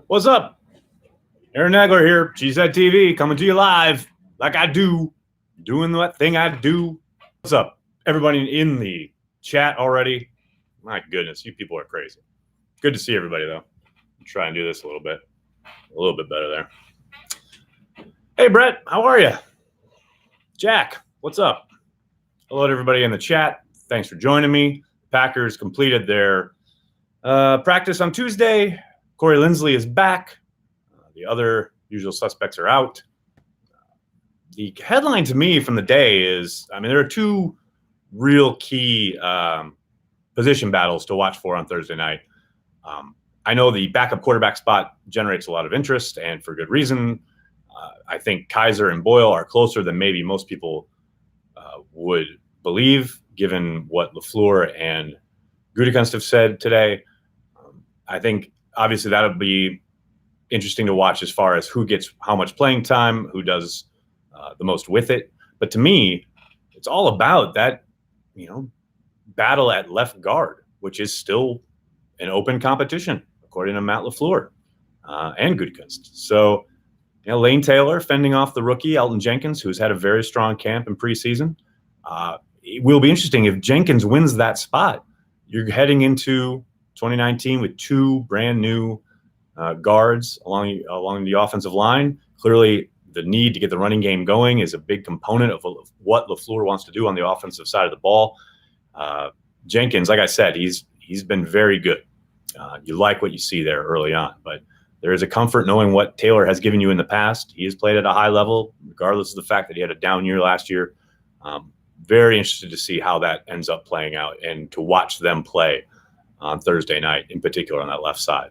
What's up? Aaron Nagler here, Cheesehead TV, coming to you live like I do, doing that thing I do. What's up, everybody in the chat already? My goodness, you people are crazy. Good to see everybody, though. Try and do this a little bit better there. Hey, Brett, how are you? Jack, what's up? Hello to everybody in the chat. Thanks for joining me. Packers completed their practice on Tuesday. Corey Linsley is back. The other usual suspects are out. The headline to me from the day is, there are two real key position battles to watch for on Thursday night. I know the backup quarterback spot generates a lot of interest, and for good reason. I think Kaiser and Boyle are closer than maybe most people would believe, given what LaFleur and Gutekunst have said today. I think obviously that'll be interesting to watch as far as who gets how much playing time, who does the most with it. But to me, it's all about that, battle at left guard, which is still an open competition, according to Matt LaFleur and Gutekunst. So, Lane Taylor fending off the rookie, Elton Jenkins, who's had a very strong camp in preseason. It will be interesting if Jenkins wins that spot. You're heading into 2019 with two brand new guards along the offensive line. Clearly, the need to get the running game going is a big component of what LaFleur wants to do on the offensive side of the ball. Jenkins, like I said, he's been very good. You like what you see there early on, but there is a comfort knowing what Taylor has given you in the past. He has played at a high level, regardless of the fact that he had a down year last year. Very interested to see how that ends up playing out and to watch them play on Thursday night, in particular on that left side.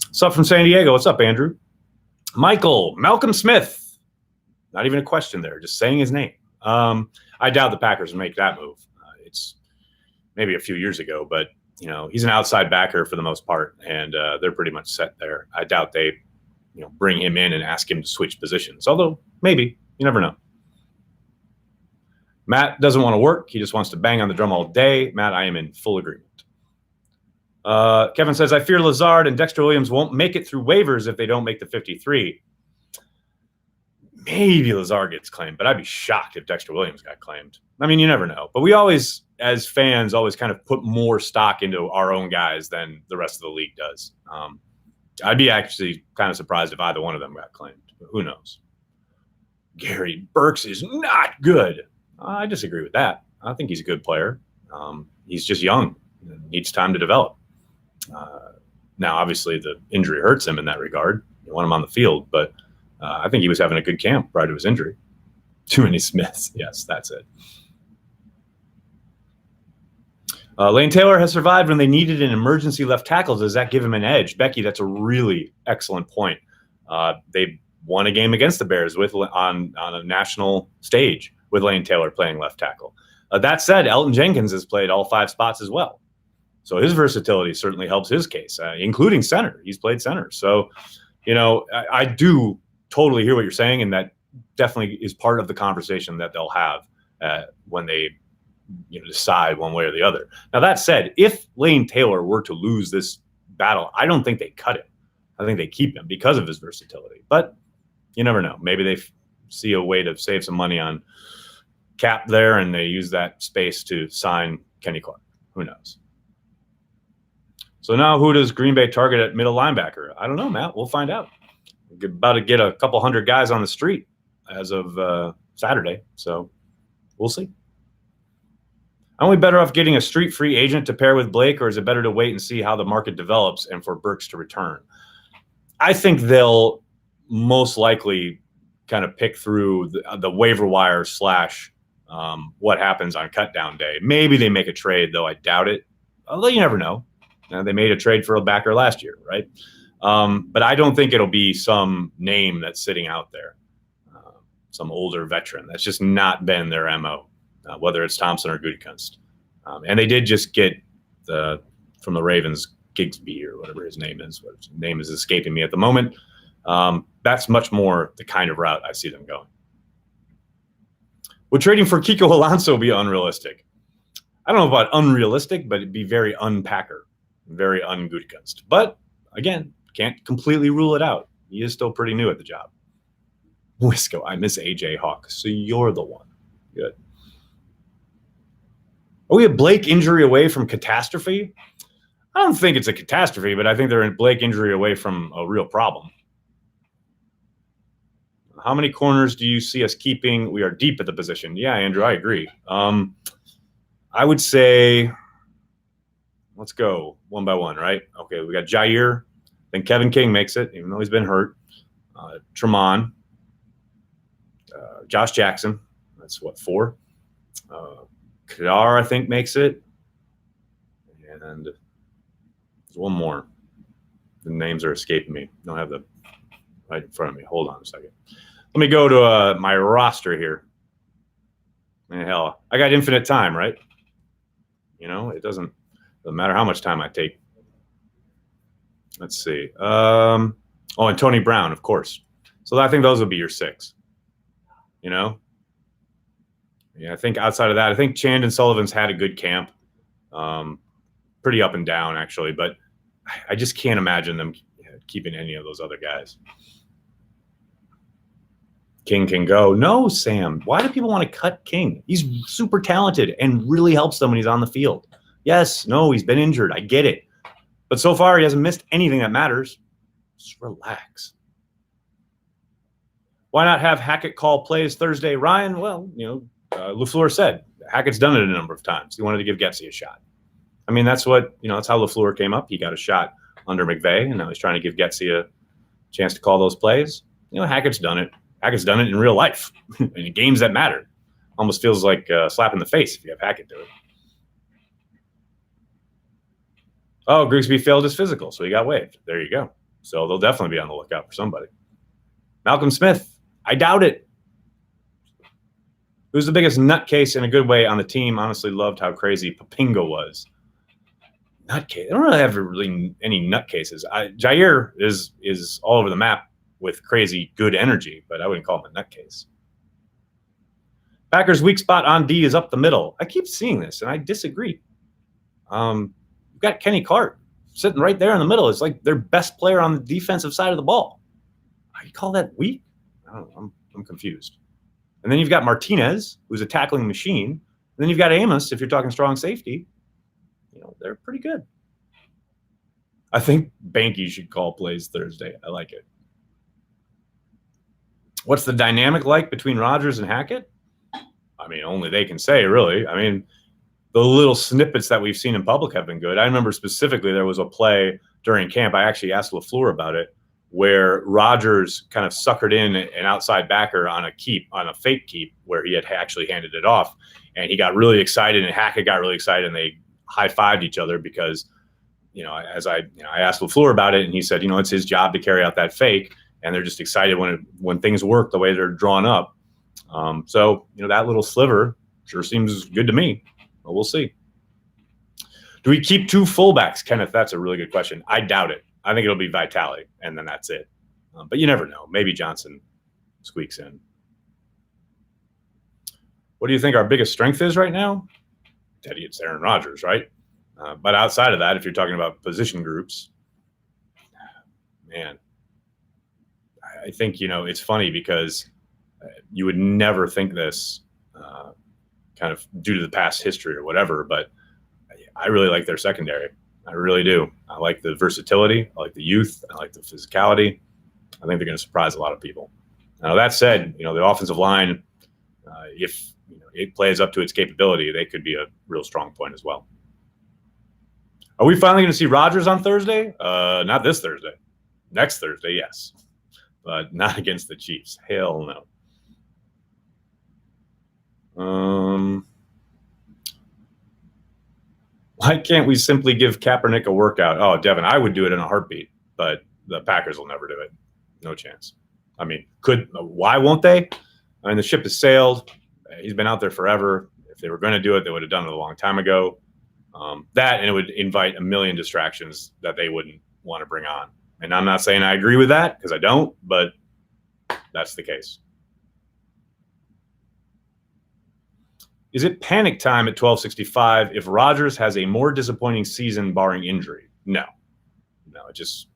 What's up from San Diego? What's up, Andrew? Malcolm Smith. Not even a question there, just saying his name. I doubt the Packers will make that move. It's maybe a few years ago, but he's an outside backer for the most part, and they're pretty much set there. I doubt they, bring him in and ask him to switch positions. Although maybe, you never know. Matt doesn't want to work. He just wants to bang on the drum all day. Matt, I am in full agreement. Kevin says, I fear Lazard and Dexter Williams won't make it through waivers if they don't make the 53. Maybe Lazard gets claimed, but I'd be shocked if Dexter Williams got claimed. You never know. But we always, as fans, kind of put more stock into our own guys than the rest of the league does. I'd be actually kind of surprised if either one of them got claimed. But who knows? Gary Burks is not good. I disagree with that. I think he's a good player. He's just young. Needs time to develop. Now, obviously, the injury hurts him in that regard. You want him on the field, but I think he was having a good camp prior to his injury. Too many Smiths. Yes, that's it. Lane Taylor has survived when they needed an emergency left tackle. Does that give him an edge? Becky, that's a really excellent point. They won a game against the Bears on a national stage with Lane Taylor playing left tackle. That said, Elton Jenkins has played all five spots as well. So his versatility certainly helps his case, including center. He's played center. So, I do totally hear what you're saying, and that definitely is part of the conversation that they'll have when they decide one way or the other. Now, that said, if Lane Taylor were to lose this battle, I don't think they cut him. I think they keep him because of his versatility. But you never know. Maybe they see a way to save some money on cap there, and they use that space to sign Kenny Clark. Who knows? So now who does Green Bay target at middle linebacker? I don't know, Matt. We'll find out. We're about to get a couple hundred guys on the street as of Saturday, so we'll see. Are we better off getting a street free agent to pair with Blake, or is it better to wait and see how the market develops and for Burks to return? I think they'll most likely kind of pick through the waiver wire / what happens on cut down day. Maybe they make a trade, though I doubt it. Although you never know. They made a trade for a backer last year, right? But I don't think it'll be some name that's sitting out there, some older veteran. That's just not been their MO, whether it's Thompson or Gutekunst. And they did just get from the Ravens, Gigsby or whatever his name is. What his name is escaping me at the moment. That's much more the kind of route I see them going. Would trading for Kiko Alonso be unrealistic? I don't know about unrealistic, but it'd be very unpacker, very un-Gutekunst. But again, can't completely rule it out. He is still pretty new at the job. Wisco, I miss AJ Hawk. So you're the one. Good. Are we a Blake injury away from catastrophe? I don't think it's a catastrophe, but I think they're a Blake injury away from a real problem. How many corners do you see us keeping? We are deep at the position. Yeah, Andrew, I agree. I would say, let's go one by one, right? Okay, we got Jair. Then Kevin King makes it, even though he's been hurt. Tremont. Josh Jackson. That's what, 4? Kadar, I think, makes it. And there's one more. The names are escaping me. I don't have the right in front of me. Hold on a second. Let me go to my roster here. Hell, I got infinite time, right? You know, it doesn't matter how much time I take. Let's see. Oh, and Tony Brown, of course. So I think those would be your 6. You know? Yeah, I think outside of that, I think Chandon Sullivan's had a good camp. Pretty up and down, actually. But I just can't imagine them keeping any of those other guys. King can go. No, Sam. Why do people want to cut King? He's super talented and really helps them when he's on the field. Yes, no, he's been injured. I get it. But so far, he hasn't missed anything that matters. Just relax. Why not have Hackett call plays Thursday? Ryan, well, you know, LaFleur said Hackett's done it a number of times. He wanted to give Getsy a shot. I mean, that's what, you know, that's how LaFleur came up. He got a shot under McVay, and now he's trying to give Getsy a chance to call those plays. You know, Hackett's done it. Hackett's done it in real life, in games that matter. Almost feels like a slap in the face if you have Hackett do it. Oh, Grigsby failed his physical, so he got waived. There you go. So they'll definitely be on the lookout for somebody. Malcolm Smith, I doubt it. Who's the biggest nutcase in a good way on the team? Honestly, loved how crazy Papinga was. Nutcase. I don't really have any nutcases. Jair is all over the map with crazy good energy, but I wouldn't call him a nutcase. Packers' weak spot on D is up the middle. I keep seeing this, and I disagree. You've got Kenny Clark sitting right there in the middle. It's like their best player on the defensive side of the ball. How do you call that weak? I don't know. I'm confused. And then you've got Martinez, who's a tackling machine. And then you've got Amos, if you're talking strong safety. You know, they're pretty good. I think Banky should call plays Thursday. I like it. What's the dynamic like between Rodgers and Hackett? I mean, only they can say, really. I mean, the little snippets that we've seen in public have been good. I remember specifically there was a play during camp. I actually asked LaFleur about it, where Rodgers kind of suckered in an outside backer on a fake keep, where he had actually handed it off. And he got really excited, and Hackett got really excited, and they high-fived each other because, you know, I asked LaFleur about it, and he said, you know, it's his job to carry out that fake, and they're just excited when things work the way they're drawn up. So, you know, that little sliver sure seems good to me. But we'll see. Do we keep 2 fullbacks, Kenneth? That's a really good question. I doubt it. I think it'll be Vitale, and then that's it. But you never know. Maybe Johnson squeaks in. What do you think our biggest strength is right now? Teddy, it's Aaron Rodgers, right? But outside of that, if you're talking about position groups, man, I think, you know, it's funny because you would never think this kind of due to the past history or whatever, but I really like their secondary. I really do. I like the versatility. I like the youth. I like the physicality. I think they're going to surprise a lot of people. Now, that said, you know, the offensive line, if it plays up to its capability, they could be a real strong point as well. Are we finally going to see Rodgers on Thursday? Not this Thursday. Next Thursday, yes. But not against the Chiefs. Hell no. Why can't we simply give Kaepernick a workout? Oh, Devin, I would do it in a heartbeat, but the Packers will never do it. No chance. I mean, why won't they? I mean, the ship has sailed. He's been out there forever. If they were going to do it, they would have done it a long time ago. And it would invite a million distractions that they wouldn't want to bring on. And I'm not saying I agree with that, because I don't, but that's the case. Is it panic time at 1265 if Rodgers has a more disappointing season barring injury? No, it just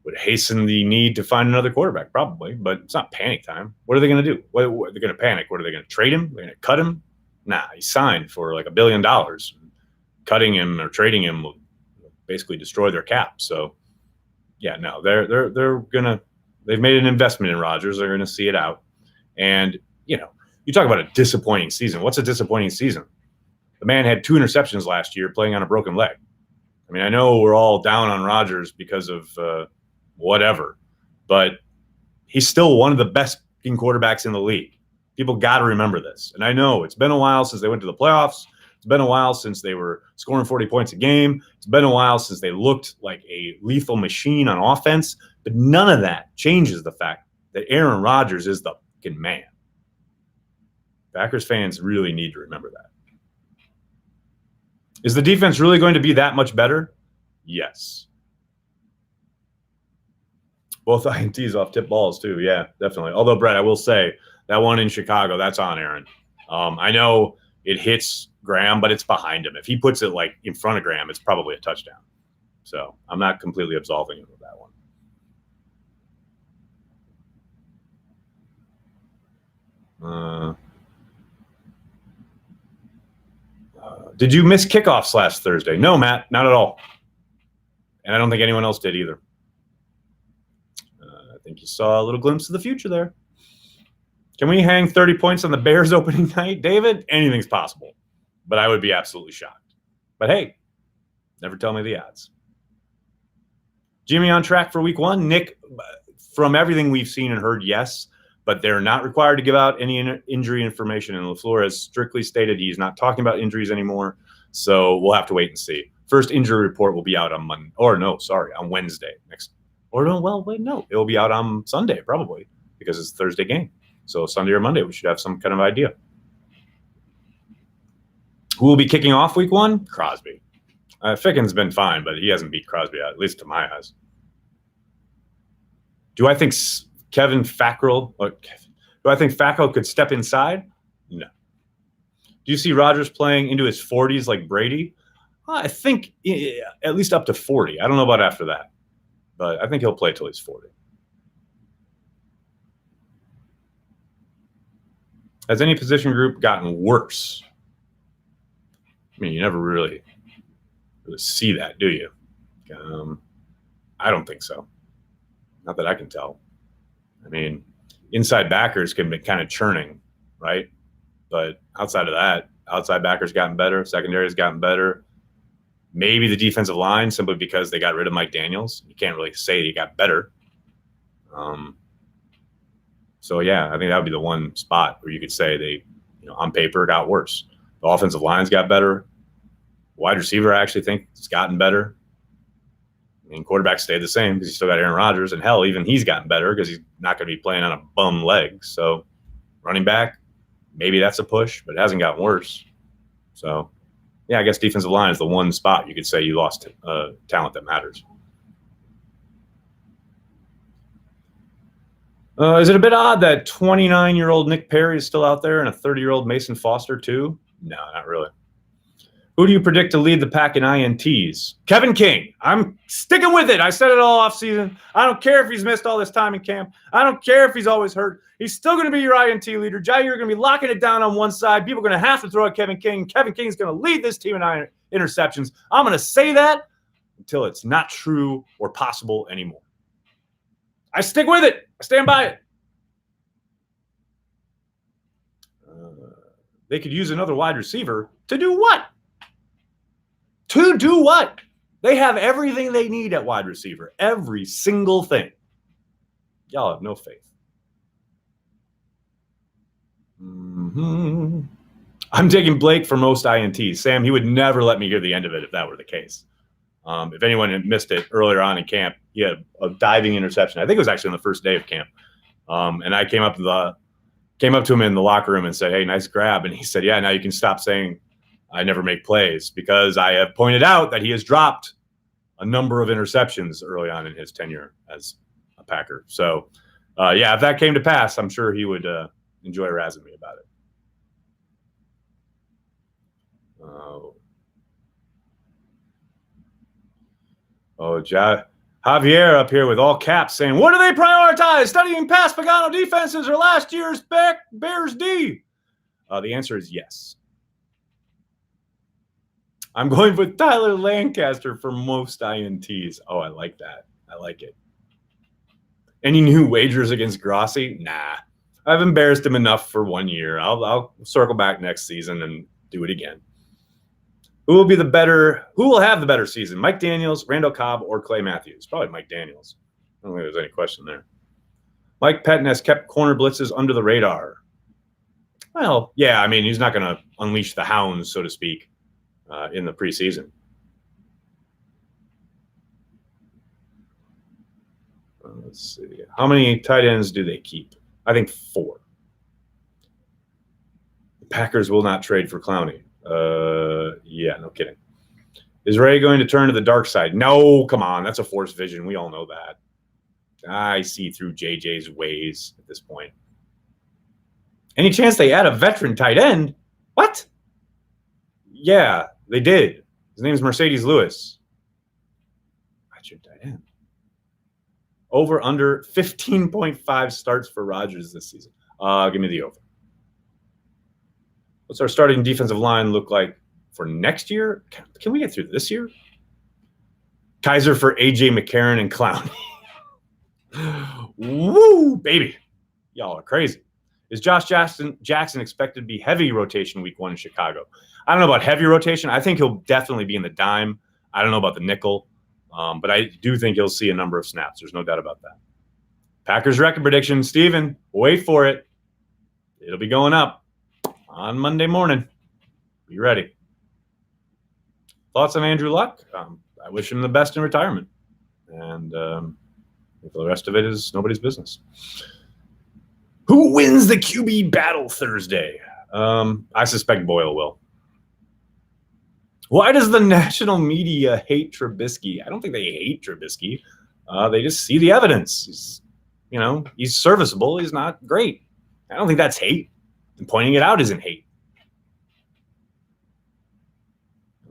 would hasten the need to find another quarterback, probably, but it's not panic time. What are they going to do? What are they going to panic? What are they going to trade him? They're going to cut him? Nah, he signed for like $1 billion. Cutting him or trading him will basically destroy their cap. So, yeah, no, they've made an investment in Rodgers. They're going to see it out. And, you talk about a disappointing season. What's a disappointing season? The man had 2 interceptions last year playing on a broken leg. I mean, I know we're all down on Rodgers because of whatever, but he's still one of the best quarterbacks in the league. People got to remember this. And I know it's been a while since they went to the playoffs. It's been a while since they were scoring 40 points a game. It's been a while since they looked like a lethal machine on offense. But none of that changes the fact that Aaron Rodgers is the fucking man. Packers fans really need to remember that. Is the defense really going to be that much better? Yes. Both INTs off tip balls, too. Yeah, definitely. Although, Brett, I will say that one in Chicago, that's on Aaron. I know it hits Graham, but it's behind him. If he puts it like in front of Graham, it's probably a touchdown. So I'm not completely absolving him of that one. Did you miss kickoffs last Thursday? No, Matt, not at all. And I don't think anyone else did either. I think you saw a little glimpse of the future there. Can we hang 30 points on the Bears opening night, David? Anything's possible. But I would be absolutely shocked. But hey, never tell me the odds. Jimmy on track for week 1? Nick, from everything we've seen and heard, yes. But they're not required to give out any injury information. And LaFleur has strictly stated he's not talking about injuries anymore. So we'll have to wait and see. First injury report will be out on Monday. On Wednesday. It will be out on Sunday probably because it's a Thursday game. So Sunday or Monday, we should have some kind of idea. Who will be kicking off week 1? Crosby. Ficken's been fine, but he hasn't beat Crosby out, at least to my eyes. Do I think Kevin Fackrell could step inside? No. Do you see Rodgers playing into his 40s like Brady? I think at least up to 40. I don't know about after that, but I think he'll play till he's 40. Has any position group gotten worse? I mean, you never really see that, do you? I don't think so. Not that I can tell. I mean, inside backers can be kind of churning, right? But outside of that, outside backers gotten better. Secondary has gotten better. Maybe the defensive line, simply because they got rid of Mike Daniels. You can't really say he got better. So, yeah, I think that would be the one spot where you could say they, on paper, got worse. The offensive lines got better. Wide receiver, I actually think, has gotten better. I mean, quarterback stayed the same because you still got Aaron Rodgers. And, hell, even he's gotten better because he's not going to be playing on a bum leg. So, running back, maybe that's a push, but it hasn't gotten worse. So, yeah, I guess defensive line is the one spot you could say you lost talent that matters. Is it a bit odd that 29-year-old Nick Perry is still out there and a 30-year-old Mason Foster too? No, not really. Who do you predict to lead the pack in INTs? Kevin King. I'm sticking with it. I said it all offseason. I don't care if he's missed all this time in camp. I don't care if he's always hurt. He's still going to be your INT leader. Jair, you're going to be locking it down on one side. People are going to have to throw at Kevin King. Kevin King is going to lead this team in interceptions. I'm going to say that until it's not true or possible anymore. I stick with it. I stand by it. They could use another wide receiver to do what? To do what? They have everything they need at wide receiver. Every single thing. Y'all have no faith. I'm taking Blake for most INTs. Sam, he would never let me hear the end of it if that were the case. If anyone had missed it earlier on in camp, he had a diving interception. I think it was actually on the first day of camp. And I came up to him in the locker room and said, "Hey, nice grab." And he said, "Yeah, now you can stop saying I never make plays, because I have pointed out that he has dropped a number of interceptions early on in his tenure as a Packer." So, yeah, if that came to pass, I'm sure he would enjoy razzing me about it. Javier up here with all caps saying, what do they prioritize? Studying past Pagano defenses or last year's Bears D? The answer is yes. I'm going with Tyler Lancaster for most INTs. Oh, I like that. I like it. Any new wagers against Grossi? Nah. I've embarrassed him enough for 1 year. I'll circle back next season and do it again. Who will have the better season? Mike Daniels, Randall Cobb, or Clay Matthews? Probably Mike Daniels. I don't think there's any question there. Mike Pettin has kept corner blitzes under the radar. Well, yeah, I mean, he's not going to unleash the hounds, so to speak, in the preseason. Let's see. How many tight ends do they keep? I think 4. The Packers will not trade for Clowney. Yeah, no kidding. Is Ray going to turn to the dark side? No, come on. That's a forced vision. We all know that. I see through JJ's ways at this point. Any chance they add a veteran tight end? What? Yeah, they did. His name is Mercedes Lewis. Veteran tight end. Over under 15.5 starts for Rodgers this season. Give me the over. What's our starting defensive line look like for next year? Can we get through this year? Kaiser for AJ McCarron and Clowney. Woo, baby. Y'all are crazy. Is Josh Jackson expected to be heavy rotation week 1 in Chicago? I don't know about heavy rotation. I think he'll definitely be in the dime. I don't know about the nickel, but I do think he'll see a number of snaps. There's no doubt about that. Packers record prediction. Steven, wait for it. It'll be going up on Monday morning. Be ready. Thoughts on Andrew Luck? I wish him the best in retirement. And the rest of it is nobody's business. Who wins the QB battle Thursday? I suspect Boyle will. Why does the national media hate Trubisky? I don't think they hate Trubisky. They just see the evidence. He's serviceable. He's not great. I don't think that's hate. And pointing it out isn't hate.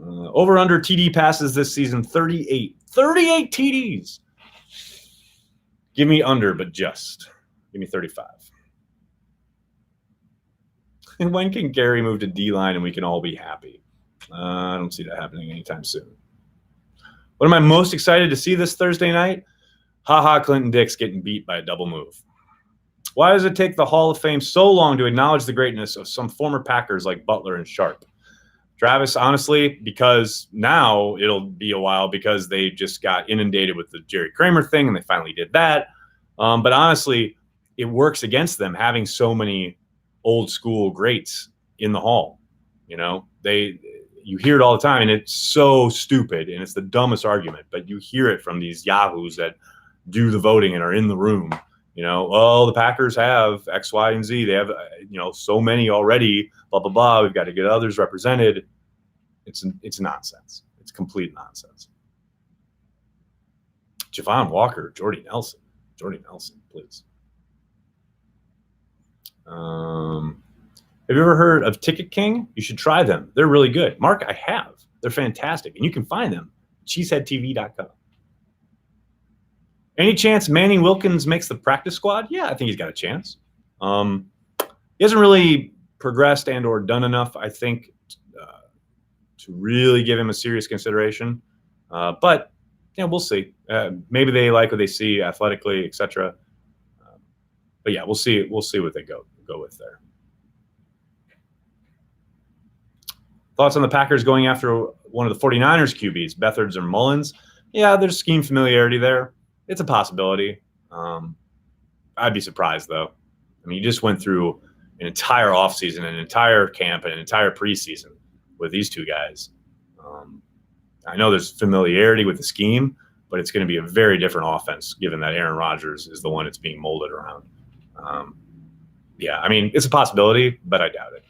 Over under TD passes this season, 38. 38 TDs. Give me under, but just. Give me 35. And when can Gary move to D-line and we can all be happy? I don't see that happening anytime soon. What am I most excited to see this Thursday night? Clinton Dix getting beat by a double move. Why does it take the Hall of Fame so long to acknowledge the greatness of some former Packers like Butler and Sharp? Travis, honestly, because now it'll be a while because they just got inundated with the Jerry Kramer thing and they finally did that. But honestly, it works against them having so many old school greats in the Hall. You hear it all the time and it's so stupid and it's the dumbest argument, but you hear it from these yahoos that do the voting and are in the room. The Packers have X, Y, and Z. They have, so many already, blah, blah, blah. We've got to get others represented. It's nonsense. It's complete nonsense. Javon Walker, Jordy Nelson, please. Have you ever heard of Ticket King? You should try them. They're really good. Mark, I have. They're fantastic. And you can find them at cheeseheadtv.com. Any chance Manny Wilkins makes the practice squad? Yeah, I think he's got a chance. He hasn't really progressed and or done enough, I think, to really give him a serious consideration. But we'll see. Maybe they like what they see athletically, etc. But yeah, we'll see. We'll see what they go with there. Thoughts on the Packers going after one of the 49ers QBs, Bethards or Mullins? Yeah, there's scheme familiarity there. It's a possibility. I'd be surprised, though. I mean, you just went through an entire offseason, an entire camp, and an entire preseason with these two guys. I know there's familiarity with the scheme, but it's going to be a very different offense given that Aaron Rodgers is the one that's being molded around. Yeah, I mean, it's a possibility, but I doubt it.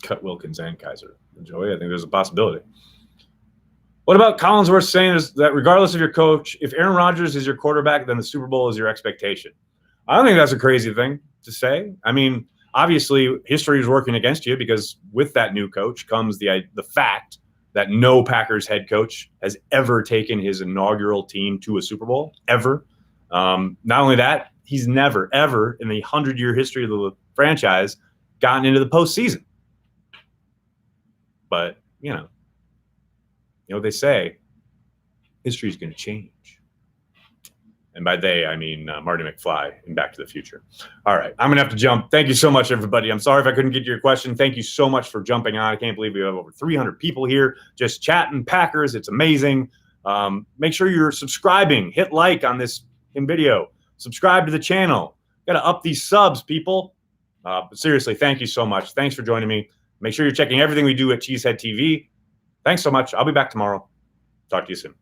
Cut Wilkins and Kaiser. Joey, I think there's a possibility. What about Collinsworth saying is that regardless of your coach, if Aaron Rodgers is your quarterback, then the Super Bowl is your expectation? I don't think that's a crazy thing to say. I mean, obviously history is working against you, because with that new coach comes the fact that no Packers head coach has ever taken his inaugural team to a Super Bowl, ever. Not only that, he's never, ever in the 100-year history of the franchise gotten into the postseason. But, you know what they say, history is going to change. And by they, I mean Marty McFly in Back to the Future. All right, I'm going to have to jump. Thank you so much, everybody. I'm sorry if I couldn't get to your question. Thank you so much for jumping on. I can't believe we have over 300 people here just chatting Packers. It's amazing. Make sure you're subscribing. Hit like on this video. Subscribe to the channel. Got to up these subs, people. But seriously, thank you so much. Thanks for joining me. Make sure you're checking everything we do at Cheesehead TV. Thanks so much. I'll be back tomorrow. Talk to you soon.